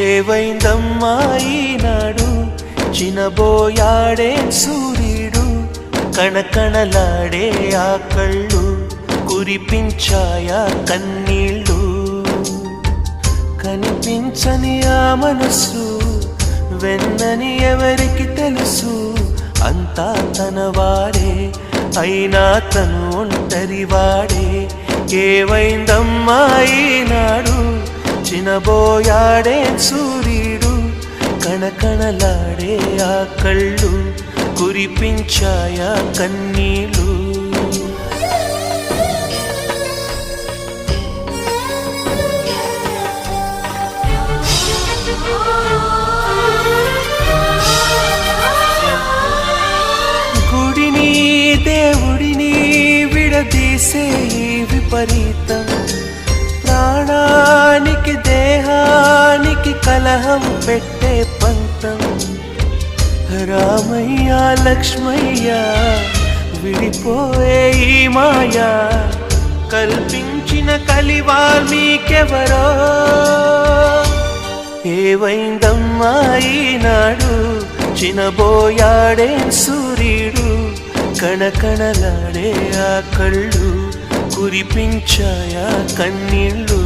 ఏవైందమ్మా ఈనాడు చినబోయాడే సూర్యుడు కణకణలాడే ఆ కళ్ళు కురిపించాయా కన్నీళ్ళు కనిపించని ఆ మనసు వెన్నని ఎవరికి తెలుసు అంతా తనవాడే అయినా తను ఒంటరివాడే ఏవైందమ్మా ఈనాడు చినబోయాడే సూర్యుడు కణకణలాడే ఆ కళ్ళు కురిపించాయా కన్నీళ్ళు గుడిని దేవుడిని విడదీసే విపరీతం ప్రాణానికి దేహానికి కలహం పెట్టే పంతం రామయ్య లక్ష్మయ్య విడిపోయే ఈ మాయా కల్పించిన కలివాల్మీకెవరో ఏవైందమ్మా ఈనాడు చినబోయాడే సూర్యుడు కణకణలాడే ఆ కళ్ళు కురిపించాయా కన్నీళ్ళు